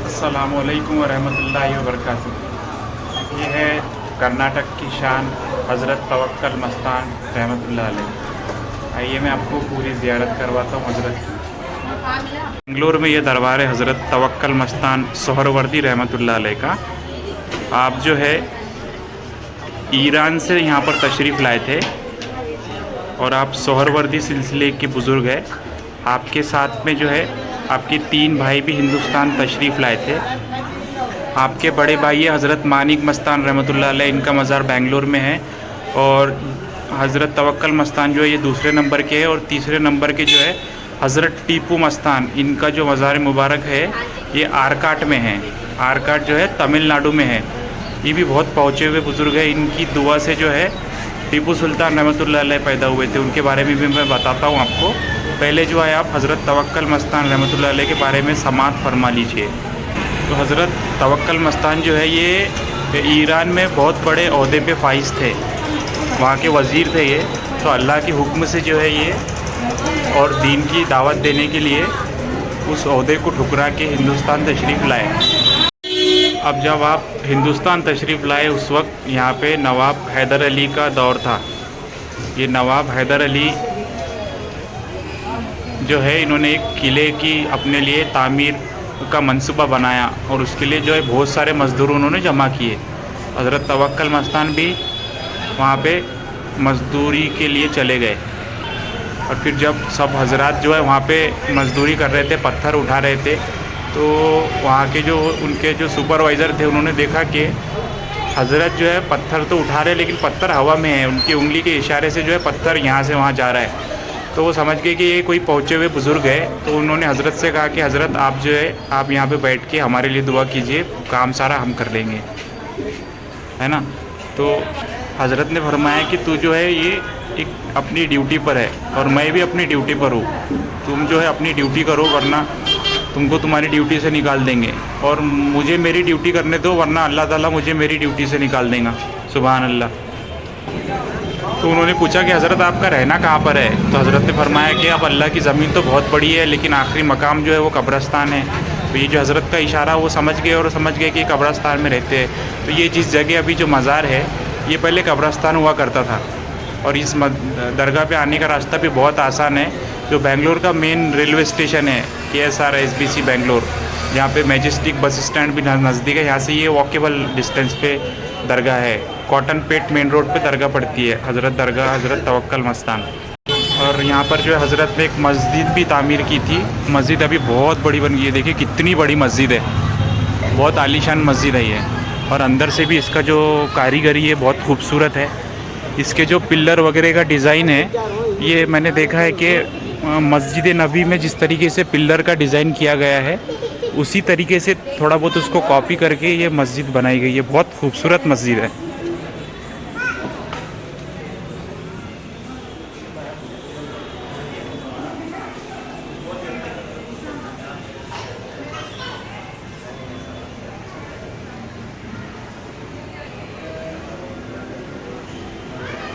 अस्सलामुअलैकुम वरहमतुल्लाहि वबरकातुहू। ये है कर्नाटक की शान हज़रत तवक्कल मस्तान रहमतुल्लाह अलैह। आइए मैं आपको पूरी ज़ियारत करवाता हूँ हज़रत की। बेंगलोर में ये दरबार है हज़रत तवक्कल मस्तान सोहरवर्दी रहमतुल्लाह अलैह का। आप जो है ईरान से यहाँ पर तशरीफ़ लाए थे और आप सोहरवर्दी सिलसिले के बुज़ुर्ग हैं। आपके साथ में जो है आपके 3 भाई भी हिंदुस्तान तशरीफ़ लाए थे। आपके बड़े भाई हज़रत मानिक मस्तान रहमतुल्लाह अलैह, इनका मज़ार बेंगलोर में है। और हज़रत तवक्कल मस्तान जो है ये दूसरे नंबर के है। और तीसरे नंबर के जो है हज़रत टीपू मस्तान, इनका जो मज़ार मुबारक है ये आरकाट में है। आरकाट जो है तमिलनाडु में है। ये भी बहुत पहुँचे हुए बुज़ुर्ग है। इनकी दुआ से जो है टीपू सुल्तान रहमतुल्लाह अलैह पैदा हुए थे। उनके बारे में भी मैं बताता हूँ आपको। पहले जो है आप हज़रत तवक्कल मस्तान रहमतुल्लाह अलैह के बारे में समाअत फरमा लीजिए। तो हज़रत तवक्कल मस्तान जो है ये ईरान में बहुत बड़े ओहदे पे फाइज थे, वहाँ के वज़ीर थे ये। तो अल्लाह के हुक्म से जो है ये और दीन की दावत देने के लिए उस ओहदे को ठुकरा के हिंदुस्तान तशरीफ़ लाए। अब जब आप हिंदुस्तान तशरीफ़ लाए उस वक्त यहाँ पे नवाब हैदर अली का दौर था। ये नवाब हैदर अली जो है इन्होंने एक किले की अपने लिए तामीर का मंसूबा बनाया और उसके लिए जो है बहुत सारे मज़दूर उन्होंने जमा किए। हज़रत तवक्कल मस्तान भी वहाँ पे मज़दूरी के लिए चले गए। और फिर जब सब हजरात जो है वहाँ पे मज़दूरी कर रहे थे, पत्थर उठा रहे थे, तो वहाँ के जो उनके जो सुपरवाइज़र थे उन्होंने देखा कि हज़रत जो है पत्थर तो उठा रहे लेकिन पत्थर हवा में है। उनकी उंगली के इशारे से जो है पत्थर यहाँ से वहाँ जा रहा है। तो वो समझ गए कि ये कोई पहुँचे हुए बुज़ुर्ग है। तो उन्होंने हज़रत से कहा कि हज़रत आप जो है आप यहाँ पे बैठ के हमारे लिए दुआ कीजिए, काम सारा हम कर लेंगे, है ना। तो हज़रत ने फरमाया कि तू जो है ये एक अपनी ड्यूटी पर है और मैं भी अपनी ड्यूटी पर हूँ। तुम जो है अपनी ड्यूटी करो वरना तुमको तुम्हारी ड्यूटी से निकाल देंगे, और मुझे मेरी ड्यूटी करने दो वरना अल्लाह ताला मुझे मेरी ड्यूटी से निकाल देगा। सुभान अल्लाह। तो उन्होंने पूछा कि हज़रत आपका रहना कहाँ पर है। तो हज़रत ने फरमाया कि अब अल्लाह की ज़मीन तो बहुत बड़ी है लेकिन आखिरी मकाम जो है वो कब्रस्तान है। तो ये जो हज़रत का इशारा वो समझ गए और समझ गए कि कब्रस्तान में रहते हैं। तो ये जिस जगह अभी जो मज़ार है ये पहले कब्रस्तान हुआ करता था। और इस दरगाह पे आने का रास्ता भी बहुत आसान है। जो बेंगलोर का मेन रेलवे स्टेशन है KSRSBC बेंगलोर, जहाँ पे मैजेस्टिक बस स्टैंड भी नज़दीक है, यहाँ से ये वॉकेबल डिस्टेंस पे दरगाह है। कॉटन पेट मेन रोड पे दरगाह पड़ती है, हज़रत दरगाह हज़रत तवक्कल मस्तान। और यहाँ पर जो है हज़रत ने एक मस्जिद भी तामीर की थी। मस्जिद अभी बहुत बड़ी बन गई है। देखिए कितनी बड़ी मस्जिद है, बहुत आलीशान मस्जिद है ये। और अंदर से भी इसका जो कारीगरी है बहुत खूबसूरत है। इसके जो पिल्लर वगैरह का डिज़ाइन है ये मैंने देखा है कि मस्जिद नबी में जिस तरीके से पिल्लर का डिज़ाइन किया गया है उसी तरीके से थोड़ा बहुत उसको कॉपी करके ये मस्जिद बनाई गई है। बहुत खूबसूरत मस्जिद है।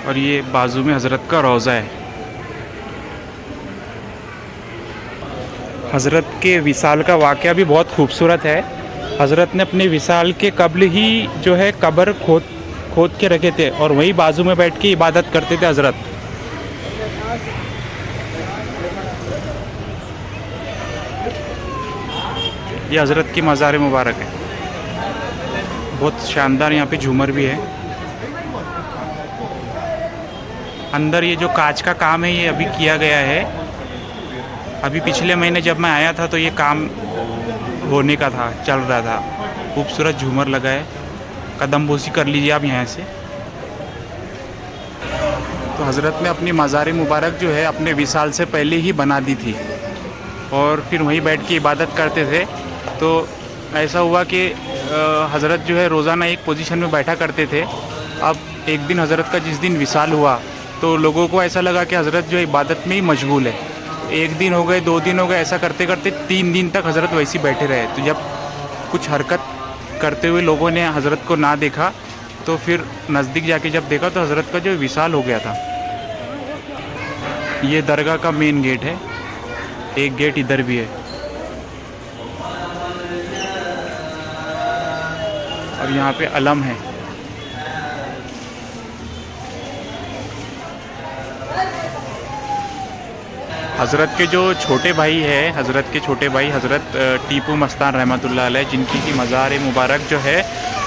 और ये बाजू में हज़रत का रोज़ा है। हज़रत के विसाल का वाक़या भी बहुत खूबसूरत है। हज़रत ने अपने विसाल के कब्ल ही जो है कब्र खोद के रखे थे और वहीं बाजू में बैठ के इबादत करते थे हज़रत। ये हज़रत की मज़ार मुबारक है। बहुत शानदार यहाँ पे झूमर भी है। अंदर ये जो कांच का काम है ये अभी किया गया है। अभी पिछले महीने जब मैं आया था तो ये काम होने का था, चल रहा था। खूबसूरत झूमर लगा है। कदम बोसी कर लीजिए आप यहाँ से। तो हज़रत ने अपनी मज़ार मुबारक जो है अपने विसाल से पहले ही बना दी थी और फिर वहीं बैठ के इबादत करते थे। तो ऐसा हुआ कि हज़रत जो है रोज़ाना एक पोजीशन में बैठा करते थे। अब एक दिन हज़रत का जिस दिन विसाल हुआ तो लोगों को ऐसा लगा कि हज़रत जो इबादत में ही मशगूल है। एक दिन हो गए, 2 दिन हो गए, ऐसा करते करते 3 दिन तक हज़रत वैसे ही बैठे रहे। तो जब कुछ हरकत करते हुए लोगों ने हज़रत को ना देखा तो फिर नज़दीक जाके जब देखा तो हज़रत का जो विसाल हो गया था। ये दरगाह का मेन गेट है, एक गेट इधर भी है। और यहाँ पे अलम है। हज़रत के जो छोटे भाई है, हज़रत के छोटे भाई हज़रत टीपू मस्तान रहमतुल्लाह अलैह, जिनकी की मज़ार मुबारक जो है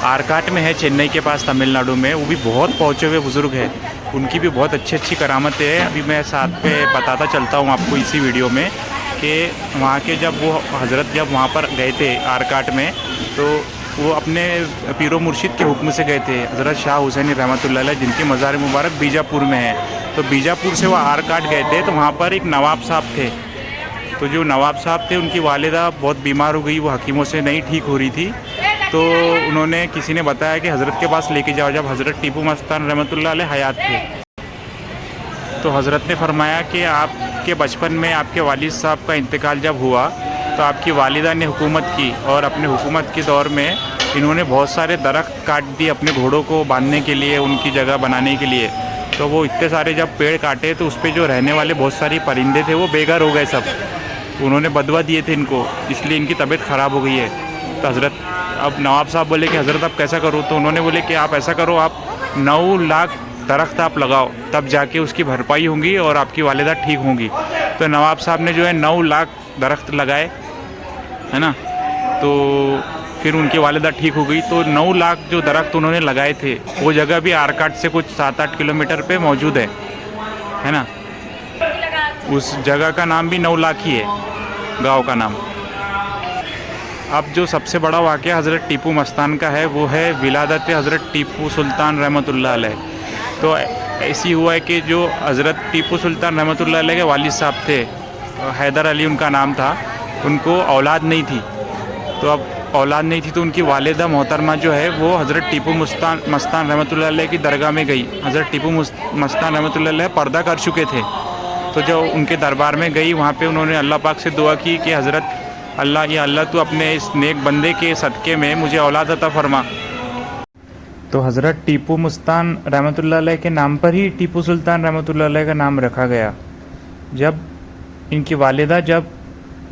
आरकाट में है, चेन्नई के पास तमिलनाडु में। वो भी बहुत पहुँचे हुए बुज़ुर्ग है, उनकी भी बहुत अच्छी अच्छी करामतें हैं। अभी मैं साथ पे बताता चलता हूँ आपको इसी वीडियो में कि वहाँ के जब वो हज़रत जब वहाँ पर गए थे आरकाट में, तो वो अपने पीरो मुर्शिद के हुक्म से गए थे, हज़रत शाह हुसैनी रहमतुल्लाह अलैह, जिनकी मज़ार मुबारक बीजापुर में है। तो बीजापुर से वो आरकाट गए थे, तो वहाँ पर एक नवाब साहब थे। तो जो नवाब साहब थे, उनकी वालिदा बहुत बीमार हो गई, वो हकीमों से नहीं ठीक हो रही थी। तो उन्होंने किसी ने बताया कि हज़रत के पास लेके जाओ, जब हज़रत टीपू मस्तान रहमतुल्लाह अलैह हयात थे। तो हज़रत ने फरमाया कि आपके बचपन में आपके वालिद साहब का इंतकाल जब हुआ, तो आपकी वालिदा ने हुकूमत की, और अपने हुकूमत के दौर में इन्होंने बहुत सारे दरख्त काट दिए अपने घोड़ों को बांधने के लिए, उनकी जगह बनाने के लिए। तो वो इतने सारे जब पेड़ काटे, तो उस पर जो रहने वाले बहुत सारे परिंदे थे वो बेघर हो गए सब। उन्होंने बदवा दिए थे इनको, इसलिए इनकी तबीयत ख़राब हो गई है। तो हज़रत अब नवाब साहब बोले कि हज़रत आप कैसा करो? तो उन्होंने बोले कि आप ऐसा करो, आप 9 लाख दरख्त आप लगाओ, तब जाके उसकी भरपाई होंगी और आपकी वालिदा ठीक होंगी। तो नवाब साहब ने जो है 9 लाख दरख्त लगाए, है ना। तो फिर उनकी वालिदा ठीक हो गई। तो 9 लाख जो दरख्त उन्होंने लगाए थे, वो जगह भी आरकाट से कुछ 7-8 किलोमीटर पे मौजूद है ना। उस जगह का नाम भी 9 लाख ही है, गांव का नाम। अब जो सबसे बड़ा वाक़या हज़रत टीपू मस्तान का है, वो है विलादत हज़रत टीपू सुल्तान रहमतुल्लाह अलैह। तो ऐसी हुआ है कि जो हज़रत टीपू सुल्तान रहमतुल्लाह अलैह के वालिद साहब थे, हैदर अली उनका नाम था, उनको औलाद नहीं थी। तो अब औलाद नहीं थी, तो उनकी वालिदा मोहतरमा जो है वो हज़रत टीपू मस्तान रहमतुल्लाह अलैह की दरगाह में गई। हज़रत टीपू मस्तान रहमतुल्लाह अलैह पर्दा कर चुके थे, तो जब उनके दरबार में गई, वहाँ पे उन्होंने अल्लाह पाक से दुआ की कि हज़रत अल्लाह, या अल्लाह तू अपने इस नेक बंदे के सदक़े में मुझे औलाद अता फरमा। तो हज़रत टीपू मस्तान रहमतुल्लाह अलैह के नाम पर ही टीपू सुल्तान रहमतुल्लाह अलैह का नाम रखा गया। जब इनकी वालिदा जब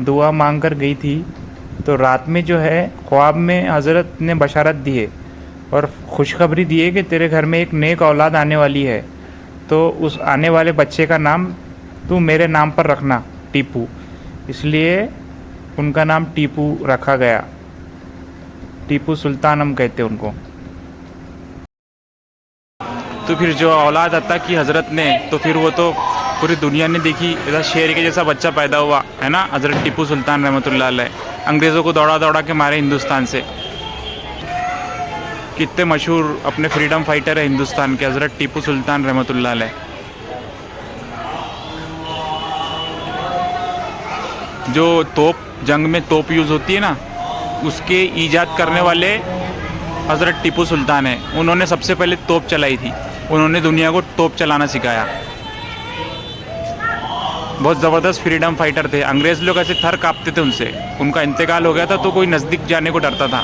दुआ मांग कर गई थी, तो रात में जो है ख्वाब में हज़रत ने बशारत दिए और खुशखबरी दिए कि तेरे घर में एक नेक औलाद आने वाली है, तो उस आने वाले बच्चे का नाम तू मेरे नाम पर रखना, टीपू। इसलिए उनका नाम टीपू रखा गया। टीपू सुल्तान हम कहते हैं उनको। तो फिर जो औलाद अता की हज़रत ने, तो फिर वो तो पूरी दुनिया ने देखी, ऐसा शेर के जैसा बच्चा पैदा हुआ, है ना, हज़रत टीपू सुल्तान रहमतुल्लाह अलैह। अंग्रेज़ों को दौड़ा दौड़ा के मारे हिंदुस्तान से। कितने मशहूर अपने फ्रीडम फाइटर है हिंदुस्तान के, हज़रत टीपू सुल्तान रहमतुल्लाह अलैह। जो तोप, जंग में तोप यूज़ होती है ना, उसके ईजाद करने वाले हज़रत टीपू सुल्तान है। उन्होंने सबसे पहले तोप चलाई थी, उन्होंने दुनिया को तोप चलाना सिखाया। बहुत ज़बरदस्त फ्रीडम फाइटर थे। अंग्रेज़ लोग ऐसे थर काँपते थे उनसे। उनका इंतकाल हो गया था तो कोई नज़दीक जाने को डरता था।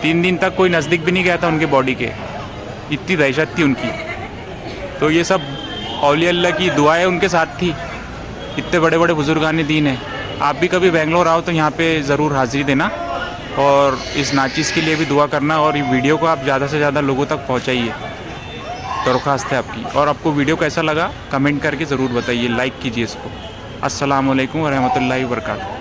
3 दिन तक कोई नज़दीक भी नहीं गया था उनके बॉडी के, इतनी दहशत थी उनकी। तो ये सब औलिया अल्लाह की दुआएं उनके साथ थी। इतने बड़े बड़े बुजुर्गान दीन है। आप भी कभी बेंगलोर आओ तो यहाँ पे ज़रूर हाज़िरी देना, और इस नाचिज़ के लिए भी दुआ करना, और ये वीडियो को आप ज़्यादा से ज़्यादा लोगों तक पहुँचाइए, दरख्वास्त है आपकी। और आपको वीडियो कैसा लगा कमेंट करके ज़रूर बताइए, लाइक कीजिए इसको। अस्सलामु अलैकुम व रहमतुल्लाहि व बरकातहू।